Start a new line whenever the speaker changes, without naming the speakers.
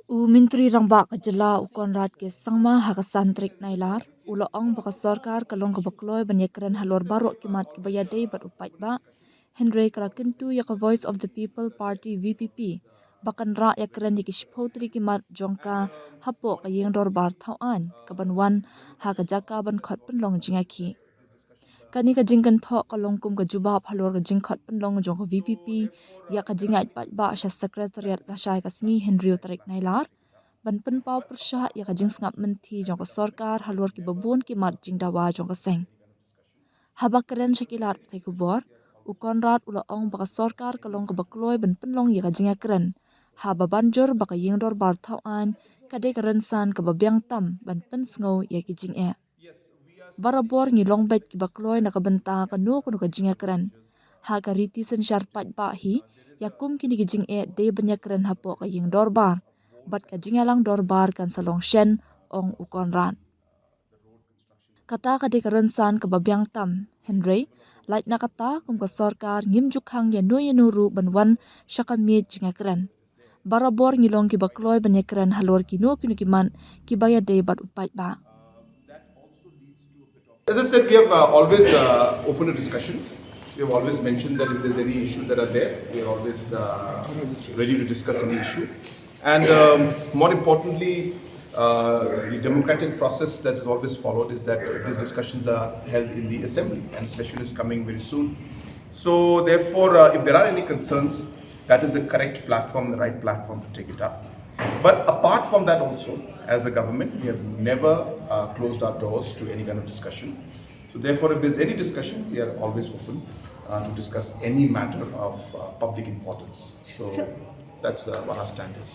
Menteri Rangba Kajala Ukonrad ke Sangma Hakasantrik Nailar, Ulaong baka Sarkar kalong kabakloi banyakran halor barok kimat kibayadei bat upat ba, Henry kala Kyntu yaka Voice of the People Party VPP, bakan ra yakran yakishpotri kimat jongka hapo ka Iingdorbar tauan, kabanwan haka jaka ban khot pynlong jingiakhih. Kani ka jingkan thok kalong kum ka jubab halor ka jingkhot pynlong jong ka VPP ya ka jingat pat ba sya secretariat la syai ka sngi Henry Utarik Nailar ban pen pau persya ya ka jing sngap menti jong ka sarkar halor ki babun ki mat jing dawa jong ka seng. Haba keren syakilat patai kubor u Konrad ula ong baka sarkar kalong ka bakloi ban pynlong ya ka jingiakhih. Haba banjur baka Iingdorbar tauan kadai ka rensan ka babyang tam ban pen sngo ya ki jing e. Barabor ngilong bet ki bakloi nakabenta kanu kunu ka jingiakhih. Ha ka riti sen syarpat ba hi yakum kini ki jing e de banyakhih hapo ka Iingdorbar. Bat ka jingalang dorbar kan salong shen ong u Konrad. Kata ka de ka rensan ka babyang tam Henry lait na kata kum ka sarkar ngim jukhang ya nuru banwan syakamit jingiakhih. Barabor ngilong ki bakloi banyakhih halor kinu kinu kiman ki bayade bat upat ba.
As I said, we have always opened a discussion. We have always mentioned that if there's any issues that are there, we are always ready to discuss any issue. And more importantly, the democratic process that is always followed is that these discussions are held in the assembly, and the session is coming very soon. So therefore, if there are any concerns, that is the correct platform, the right platform to take it up. But apart from that also, as a government, we have never closed our doors to any kind of discussion. So therefore, if there's any discussion, we are always open to discuss any matter of public importance. So that's what our stand is.